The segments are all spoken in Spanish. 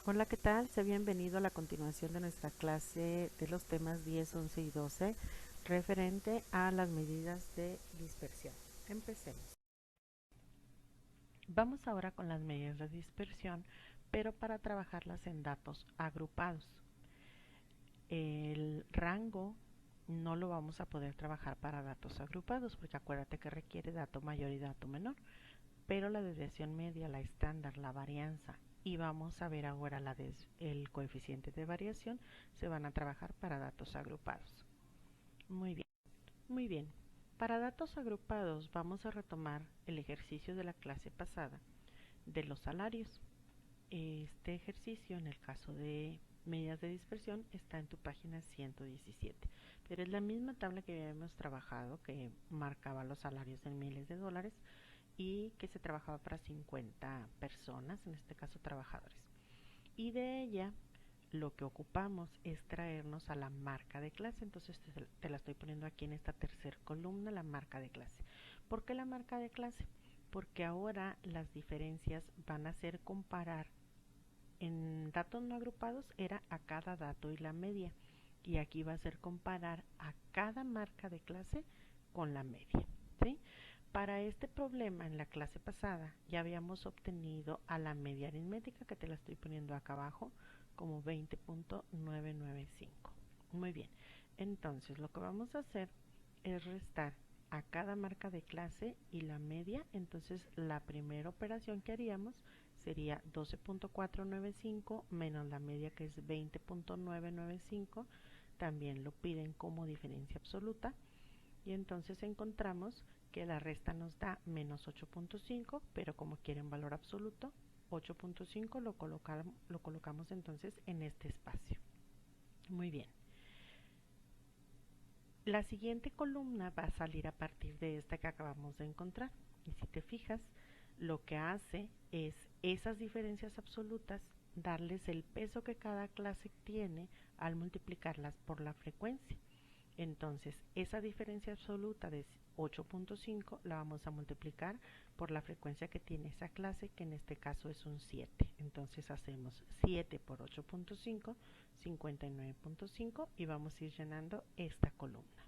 Hola, ¿qué tal? Sea bienvenido a la continuación de nuestra clase de los temas 10, 11 y 12 referente a las medidas de dispersión. Empecemos. Vamos ahora con las medidas de dispersión, pero para trabajarlas en datos agrupados. El rango no lo vamos a poder trabajar para datos agrupados, porque acuérdate que requiere dato mayor y dato menor, pero la desviación media, la estándar, la varianza y vamos a ver ahora el coeficiente de variación se van a trabajar para datos agrupados. Muy bien, muy bien. Para datos agrupados vamos a retomar el ejercicio de la clase pasada de los salarios. Este ejercicio, en el caso de medidas de dispersión, está en tu página 117, pero es la misma tabla que habíamos trabajado, que marcaba los salarios en miles de dólares y que se trabajaba para 50 personas, en este caso trabajadores. Y de ella lo que ocupamos es traernos a la marca de clase. Entonces te la estoy poniendo aquí en esta tercera columna, la marca de clase. ¿Por qué la marca de clase? Porque ahora las diferencias van a ser comparar. En datos no agrupados era a cada dato y la media, y aquí va a ser comparar a cada marca de clase con la media, ¿sí? Para este problema en la clase pasada ya habíamos obtenido a la media aritmética, que te la estoy poniendo acá abajo como 20.995. Muy bien, entonces lo que vamos a hacer es restar a cada marca de clase y la media. Entonces la primera operación que haríamos sería 12.495 menos la media, que es 20.995. También lo piden como diferencia absoluta y entonces encontramos que la resta nos da menos 8.5, pero como quieren valor absoluto, 8.5 lo colocamos entonces en este espacio. Muy bien. La siguiente columna va a salir a partir de esta que acabamos de encontrar. Y si te fijas, lo que hace es esas diferencias absolutas darles el peso que cada clase tiene al multiplicarlas por la frecuencia. Entonces, esa diferencia absoluta de 8.5 la vamos a multiplicar por la frecuencia que tiene esa clase, que en este caso es un 7. Entonces hacemos 7 por 8.5, 59.5, y vamos a ir llenando esta columna.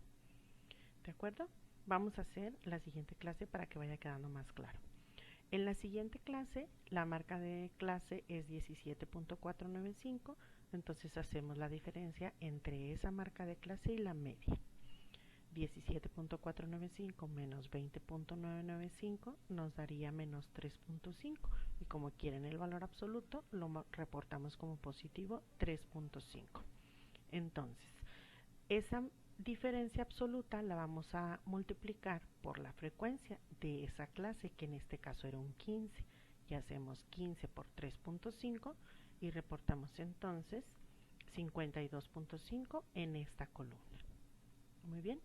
¿De acuerdo? Vamos a hacer la siguiente clase para que vaya quedando más claro. En la siguiente clase, la marca de clase es 17.495, entonces hacemos la diferencia entre esa marca de clase y la media. 17.495 menos 20.995 nos daría menos 3.5, y como quieren el valor absoluto, lo reportamos como positivo 3.5. Entonces, esa diferencia absoluta la vamos a multiplicar por la frecuencia de esa clase, que en este caso era un 15, y hacemos 15 por 3.5 y reportamos entonces 52.5 en esta columna. Muy bien,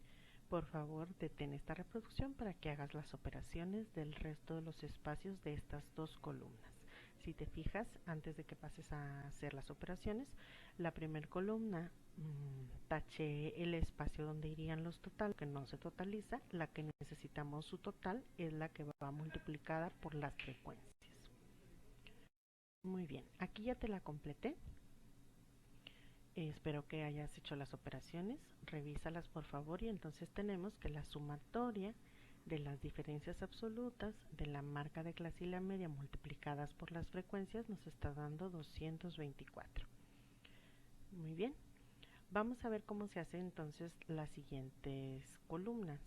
por favor detén esta reproducción para que hagas las operaciones del resto de los espacios de estas dos columnas. Si te fijas, antes de que pases a hacer las operaciones, la primera columna taché el espacio donde irían los totales, que no se totaliza. La que necesitamos su total es la que va multiplicada por las frecuencias. Muy bien, aquí ya te la completé. Espero que hayas hecho las operaciones, revísalas por favor, y entonces tenemos que la sumatoria de las diferencias absolutas de la marca de clase y la media multiplicadas por las frecuencias nos está dando 224. Muy bien, vamos a ver cómo se hacen entonces las siguientes columnas.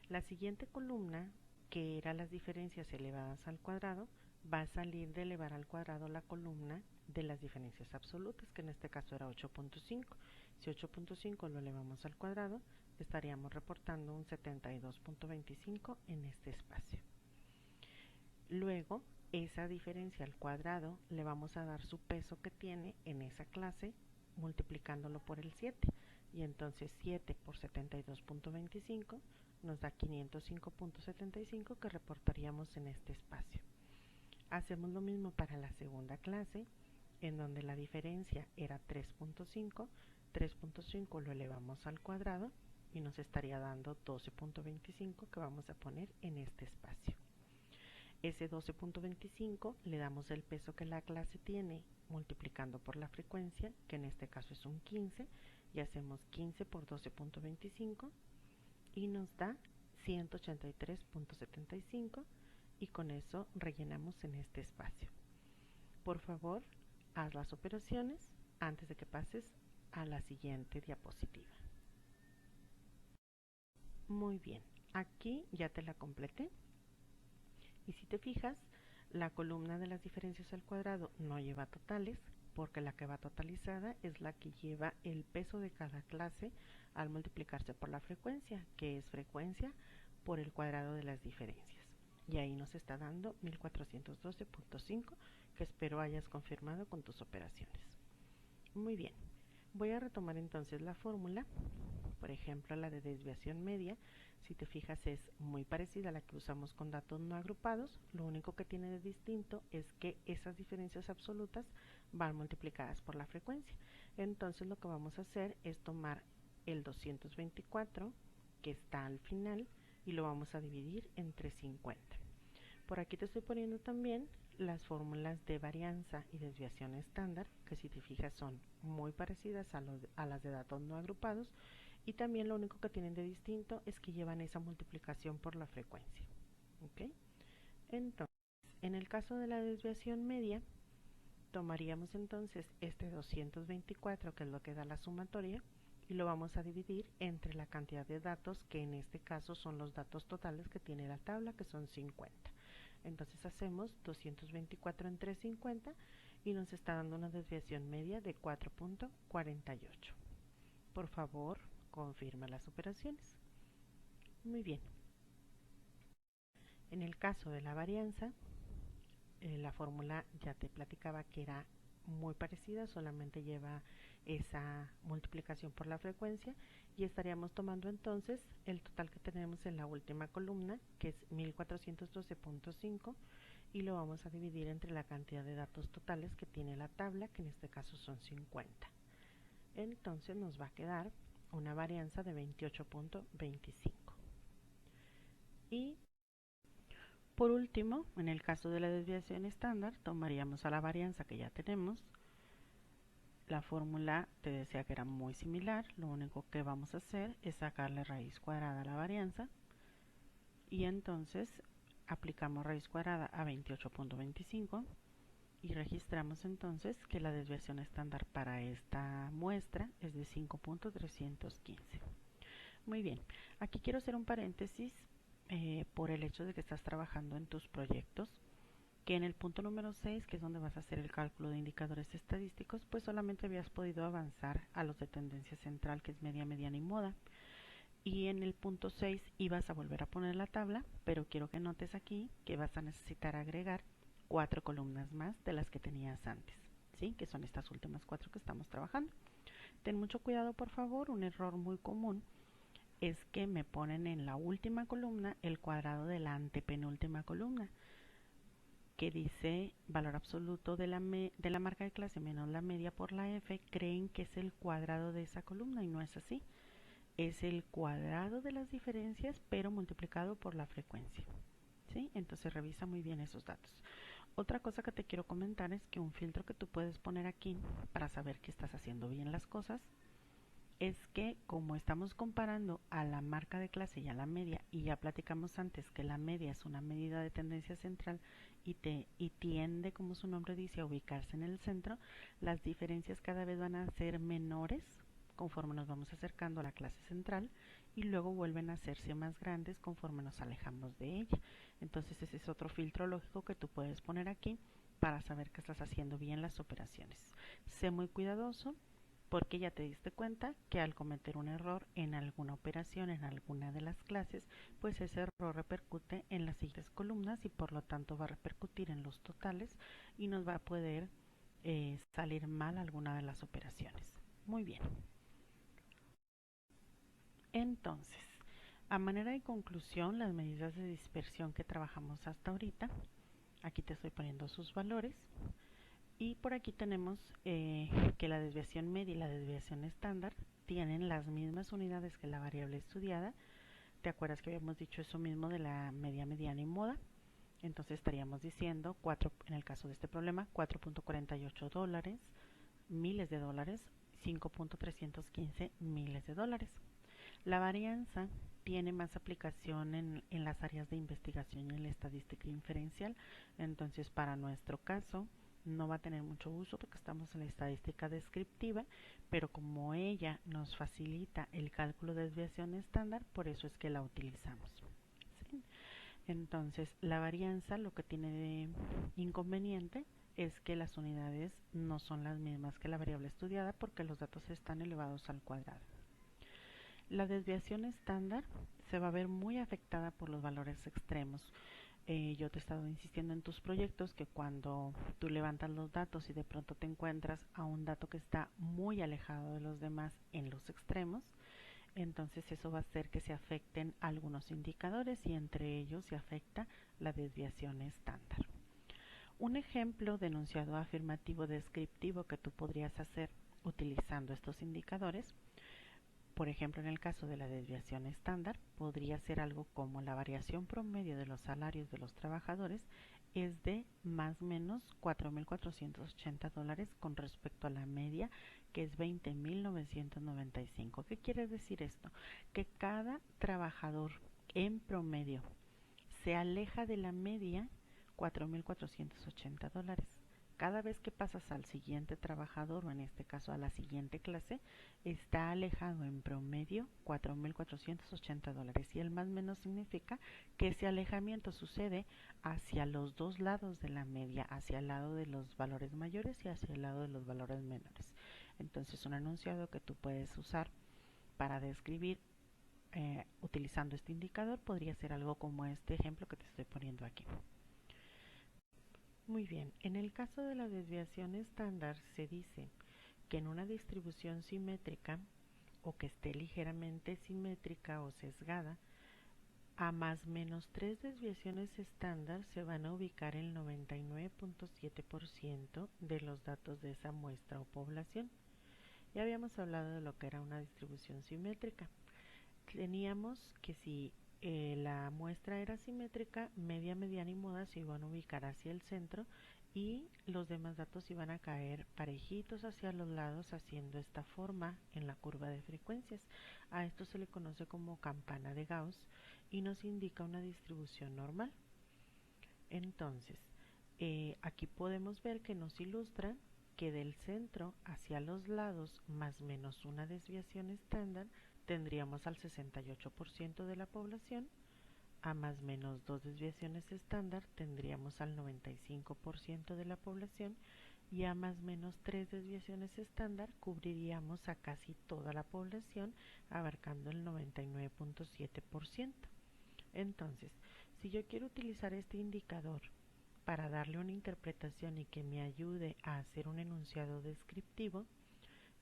La siguiente columna, que era las diferencias elevadas al cuadrado, va a salir de elevar al cuadrado la columna de las diferencias absolutas, que en este caso era 8.5. Si 8.5 lo elevamos al cuadrado, estaríamos reportando un 72.25 en este espacio. Luego, esa diferencia al cuadrado le vamos a dar su peso que tiene en esa clase, multiplicándolo por el 7. Y entonces 7 por 72.25 nos da 505.75, que reportaríamos en este espacio. Hacemos lo mismo para la segunda clase, en donde la diferencia era 3.5. 3.5 lo elevamos al cuadrado y nos estaría dando 12.25, que vamos a poner en este espacio. Ese 12.25 le damos el peso que la clase tiene multiplicando por la frecuencia, que en este caso es un 15, y hacemos 15 por 12.25 y nos da 183.75 y con eso rellenamos en este espacio. Por favor, haz las operaciones antes de que pases a la siguiente diapositiva. Muy bien, aquí ya te la completé. Y si te fijas, la columna de las diferencias al cuadrado no lleva totales, porque la que va totalizada es la que lleva el peso de cada clase al multiplicarse por la frecuencia, que es frecuencia por el cuadrado de las diferencias. Y ahí nos está dando 1412.5, que espero hayas confirmado con tus operaciones. Muy bien, voy a retomar entonces la fórmula. Por ejemplo, la de desviación media, si te fijas, es muy parecida a la que usamos con datos no agrupados. Lo único que tiene de distinto es que esas diferencias absolutas van multiplicadas por la frecuencia. Entonces lo que vamos a hacer es tomar el 224 que está al final y lo vamos a dividir entre 50. Por aquí te estoy poniendo también las fórmulas de varianza y desviación estándar, que si te fijas son muy parecidas a las de datos no agrupados, y también lo único que tienen de distinto es que llevan esa multiplicación por la frecuencia. ¿Okay? Entonces, en el caso de la desviación media, tomaríamos entonces este 224, que es lo que da la sumatoria, y lo vamos a dividir entre la cantidad de datos, que en este caso son los datos totales que tiene la tabla, que son 50. Entonces hacemos 224 entre 50 y nos está dando una desviación media de 4.48. Por favor, confirma las operaciones. Muy bien. En el caso de la varianza, la fórmula ya te platicaba que era muy parecida, solamente lleva esa multiplicación por la frecuencia y estaríamos tomando entonces el total que tenemos en la última columna, que es 1412.5, y lo vamos a dividir entre la cantidad de datos totales que tiene la tabla, que en este caso son 50. Entonces nos va a quedar una varianza de 28.25. Y por último, en el caso de la desviación estándar, tomaríamos a la varianza que ya tenemos. La fórmula te decía que era muy similar, lo único que vamos a hacer es sacarle raíz cuadrada a la varianza y entonces aplicamos raíz cuadrada a 28.25 y registramos entonces que la desviación estándar para esta muestra es de 5.315. Muy bien, aquí quiero hacer un paréntesis por el hecho de que estás trabajando en tus proyectos, que en el punto número 6, que es donde vas a hacer el cálculo de indicadores estadísticos, pues solamente habías podido avanzar a los de tendencia central, que es media, mediana y moda. Y en el punto 6 ibas a volver a poner la tabla, pero quiero que notes aquí que vas a necesitar agregar 4 columnas más de las que tenías antes, ¿sí? Que son estas últimas 4 que estamos trabajando. Ten mucho cuidado, por favor. Un error muy común es que me ponen en la última columna el cuadrado de la antepenúltima columna, que dice valor absoluto de la marca de clase menos la media por la F. Creen que es el cuadrado de esa columna y no es así. Es el cuadrado de las diferencias, pero multiplicado por la frecuencia, ¿sí? Entonces revisa muy bien esos datos. Otra cosa que te quiero comentar es que un filtro que tú puedes poner aquí para saber que estás haciendo bien las cosas es que, como estamos comparando a la marca de clase y a la media, y ya platicamos antes que la media es una medida de tendencia central y tiende, como su nombre dice, a ubicarse en el centro, las diferencias cada vez van a ser menores conforme nos vamos acercando a la clase central y luego vuelven a hacerse más grandes conforme nos alejamos de ella. Entonces ese es otro filtro lógico que tú puedes poner aquí para saber que estás haciendo bien las operaciones. Sé muy cuidadoso, porque ya te diste cuenta que al cometer un error en alguna operación, en alguna de las clases, pues ese error repercute en las siguientes columnas y por lo tanto va a repercutir en los totales y nos va a poder salir mal alguna de las operaciones. Muy bien. Entonces, a manera de conclusión, las medidas de dispersión que trabajamos hasta ahorita, aquí te estoy poniendo sus valores. Y por aquí tenemos que la desviación media y la desviación estándar tienen las mismas unidades que la variable estudiada. ¿Te acuerdas que habíamos dicho eso mismo de la media, mediana y moda? Entonces estaríamos diciendo, en el caso de este problema, $4.48, miles de dólares, 5.315 miles de dólares. La varianza tiene más aplicación en las áreas de investigación y en la estadística inferencial. Entonces, para nuestro caso, no va a tener mucho uso porque estamos en la estadística descriptiva, pero como ella nos facilita el cálculo de desviación estándar, por eso es que la utilizamos. ¿Sí? Entonces, la varianza lo que tiene de inconveniente es que las unidades no son las mismas que la variable estudiada porque los datos están elevados al cuadrado. La desviación estándar se va a ver muy afectada por los valores extremos. Yo te he estado insistiendo en tus proyectos que cuando tú levantas los datos y de pronto te encuentras a un dato que está muy alejado de los demás en los extremos, entonces eso va a hacer que se afecten algunos indicadores y entre ellos se afecta la desviación estándar. Un ejemplo de enunciado afirmativo descriptivo que tú podrías hacer utilizando estos indicadores, por ejemplo, en el caso de la desviación estándar, podría ser algo como la variación promedio de los salarios de los trabajadores es de más o menos $4.480 con respecto a la media, que es $20.995. ¿Qué quiere decir esto? Que cada trabajador en promedio se aleja de la media $4.480. Cada vez que pasas al siguiente trabajador, o en este caso a la siguiente clase, está alejado en promedio $4.480. Y el más menos significa que ese alejamiento sucede hacia los dos lados de la media, hacia el lado de los valores mayores y hacia el lado de los valores menores. Entonces, un enunciado que tú puedes usar para describir utilizando este indicador podría ser algo como este ejemplo que te estoy poniendo aquí. Muy bien, en el caso de la desviación estándar se dice que en una distribución simétrica o que esté ligeramente simétrica o sesgada, a más menos 3 desviaciones estándar se van a ubicar el 99.7% de los datos de esa muestra o población. Ya habíamos hablado de lo que era una distribución simétrica. Teníamos que si la muestra era simétrica, media, mediana y moda se iban a ubicar hacia el centro y los demás datos iban a caer parejitos hacia los lados haciendo esta forma en la curva de frecuencias. A esto se le conoce como campana de Gauss y nos indica una distribución normal. Entonces, aquí podemos ver que nos ilustra que del centro hacia los lados más menos una desviación estándar tendríamos al 68% de la población, a más menos dos desviaciones estándar tendríamos al 95% de la población y a más menos tres desviaciones estándar cubriríamos a casi toda la población, abarcando el 99.7%. Entonces, si yo quiero utilizar este indicador para darle una interpretación y que me ayude a hacer un enunciado descriptivo,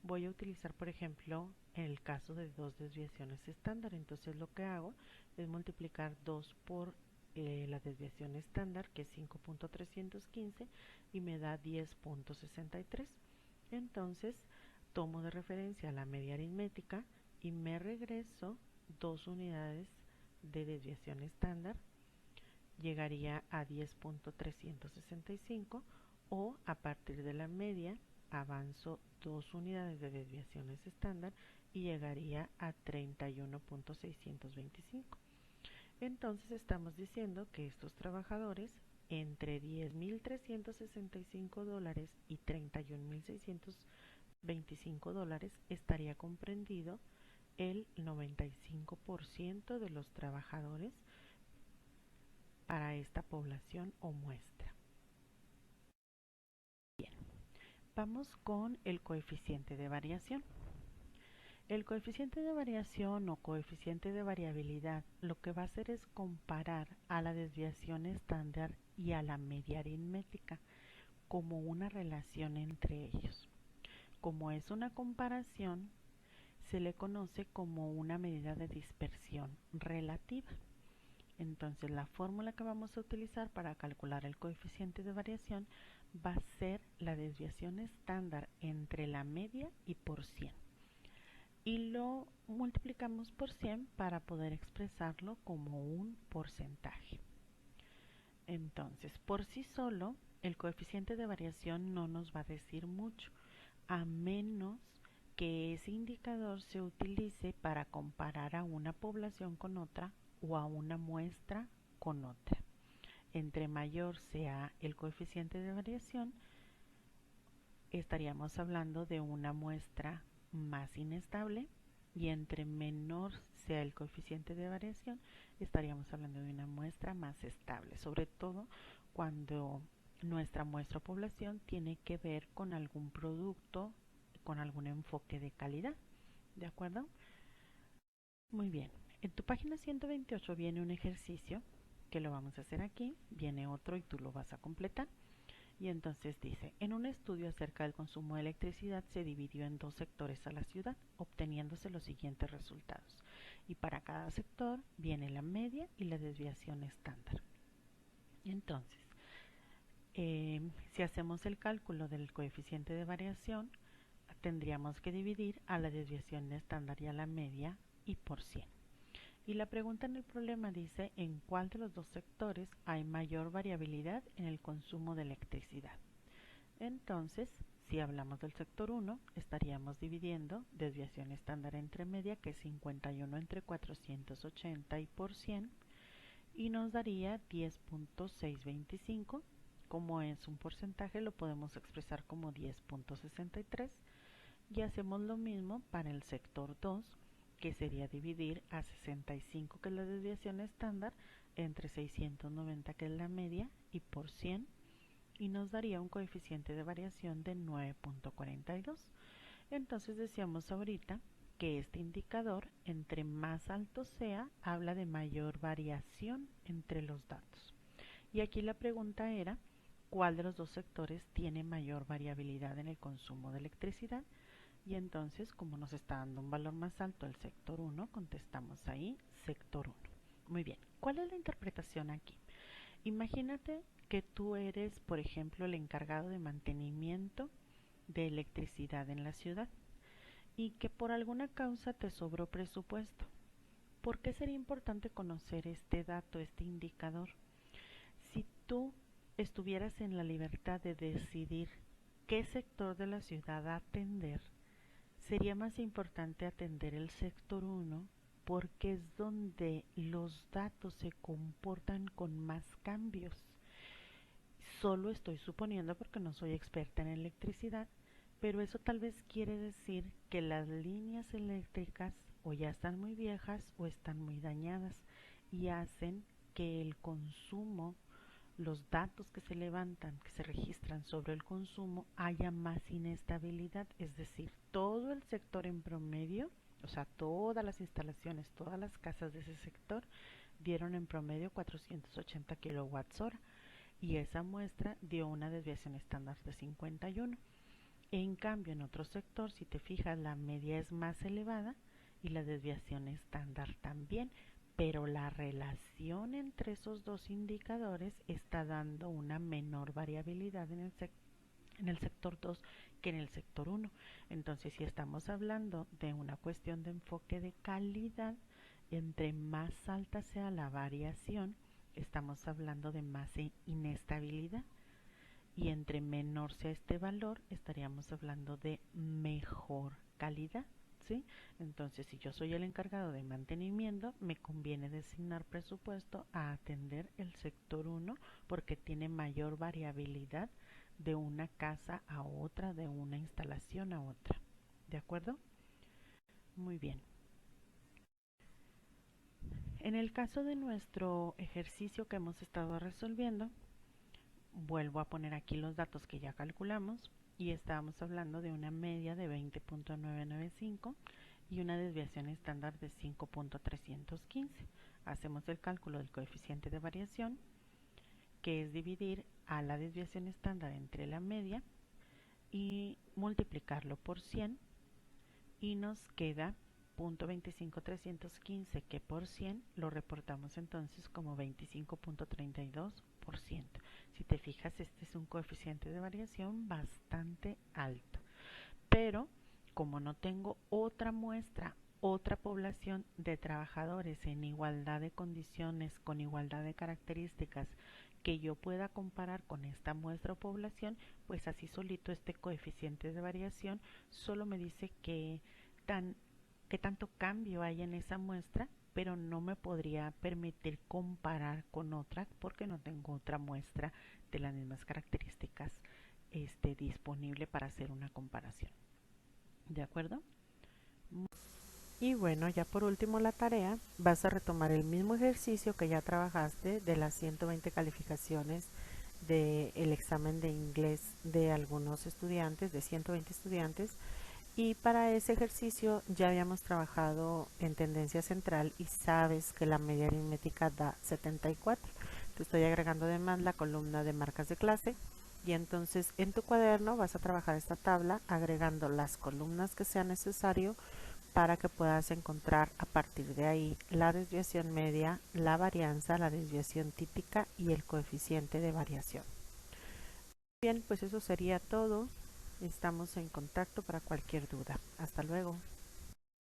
voy a utilizar, por ejemplo, el caso de dos desviaciones estándar. Entonces lo que hago es multiplicar 2 por la desviación estándar, que es 5.315, y me da 10.63. Entonces tomo de referencia la media aritmética y me regreso 2 unidades de desviación estándar, llegaría a 10.365, o a partir de la media avanzo 2 unidades de desviaciones estándar y llegaría a 31.625. Entonces estamos diciendo que estos trabajadores entre $10.365 y $31.625 estaría comprendido el 95% de los trabajadores para esta población o muestra. Bien, vamos con el coeficiente de variación. El coeficiente de variación o coeficiente de variabilidad lo que va a hacer es comparar a la desviación estándar y a la media aritmética como una relación entre ellos. Como es una comparación, se le conoce como una medida de dispersión relativa. Entonces la fórmula que vamos a utilizar para calcular el coeficiente de variación va a ser la desviación estándar entre la media y por 100. Y lo multiplicamos por 100 para poder expresarlo como un porcentaje. Entonces, por sí solo, el coeficiente de variación no nos va a decir mucho, a menos que ese indicador se utilice para comparar a una población con otra o a una muestra con otra. Entre mayor sea el coeficiente de variación, estaríamos hablando de una muestra más inestable, y entre menor sea el coeficiente de variación, estaríamos hablando de una muestra más estable, sobre todo cuando nuestra muestra o población tiene que ver con algún producto, con algún enfoque de calidad. ¿De acuerdo? Muy bien. En tu página 128 viene un ejercicio que lo vamos a hacer aquí, viene otro y tú lo vas a completar. Y entonces dice, en un estudio acerca del consumo de electricidad se dividió en dos sectores a la ciudad, obteniéndose los siguientes resultados. Y para cada sector viene la media y la desviación estándar. Entonces, si hacemos el cálculo del coeficiente de variación, tendríamos que dividir a la desviación estándar y a la media y por 100. Y la pregunta en el problema dice en cuál de los dos sectores hay mayor variabilidad en el consumo de electricidad. Entonces, si hablamos del sector 1, estaríamos dividiendo desviación estándar entre media, que es 51 entre 480 y por 100, y nos daría 10.625. Como es un porcentaje, lo podemos expresar como 10.63. Y hacemos lo mismo para el sector 2, que sería dividir a 65, que es la desviación estándar, entre 690, que es la media, y por 100, y nos daría un coeficiente de variación de 9.42. Entonces decíamos ahorita que este indicador, entre más alto sea, habla de mayor variación entre los datos. Y aquí la pregunta era, ¿cuál de los dos sectores tiene mayor variabilidad en el consumo de electricidad? Y entonces, como nos está dando un valor más alto el sector 1, contestamos ahí sector 1. Muy bien, ¿cuál es la interpretación aquí? Imagínate que tú eres, por ejemplo, el encargado de mantenimiento de electricidad en la ciudad y que por alguna causa te sobró presupuesto. ¿Por qué sería importante conocer este dato, este indicador? Si tú estuvieras en la libertad de decidir qué sector de la ciudad atender, sería más importante atender el sector 1 porque es donde los datos se comportan con más cambios. Solo estoy suponiendo porque no soy experta en electricidad, pero eso tal vez quiere decir que las líneas eléctricas o ya están muy viejas o están muy dañadas y hacen que el consumo, los datos que se levantan, que se registran sobre el consumo, haya más inestabilidad, es decir, todo el sector en promedio, o sea, todas las instalaciones, todas las casas de ese sector dieron en promedio 480 kilowatts hora y esa muestra dio una desviación estándar de 51. En cambio, en otro sector, si te fijas, la media es más elevada y la desviación estándar también, pero la relación entre esos dos indicadores está dando una menor variabilidad en el sector 2 que en el sector 1. Entonces, si estamos hablando de una cuestión de enfoque de calidad, entre más alta sea la variación, estamos hablando de más inestabilidad, y entre menor sea este valor, estaríamos hablando de mejor calidad. ¿Sí? Entonces, si yo soy el encargado de mantenimiento, me conviene designar presupuesto a atender el sector 1 porque tiene mayor variabilidad de una casa a otra, de una instalación a otra. ¿De acuerdo? Muy bien. En el caso de nuestro ejercicio que hemos estado resolviendo, vuelvo a poner aquí los datos que ya calculamos y estábamos hablando de una media de 20.995 y una desviación estándar de 5.315. Hacemos el cálculo del coeficiente de variación, que es dividir a la desviación estándar entre la media y multiplicarlo por 100 y nos queda 0.25315, que por 100 lo reportamos entonces como 25.32%. Si te fijas, este es un coeficiente de variación bastante alto, pero como no tengo otra muestra, otra población de trabajadores en igualdad de condiciones, con igualdad de características que yo pueda comparar con esta muestra o población, pues así solito este coeficiente de variación solo me dice qué tanto cambio hay en esa muestra, pero no me podría permitir comparar con otra porque no tengo otra muestra de las mismas características disponible para hacer una comparación. ¿De acuerdo? Y bueno, ya por último la tarea, vas a retomar el mismo ejercicio que ya trabajaste de las 120 calificaciones del examen de inglés de algunos estudiantes, de 120 estudiantes, y para ese ejercicio ya habíamos trabajado en tendencia central y sabes que la media aritmética da 74. Te estoy agregando además la columna de marcas de clase y entonces en tu cuaderno vas a trabajar esta tabla agregando las columnas que sea necesario para que puedas encontrar a partir de ahí la desviación media, la varianza, la desviación típica y el coeficiente de variación. Bien, pues eso sería todo. Estamos en contacto para cualquier duda. Hasta luego.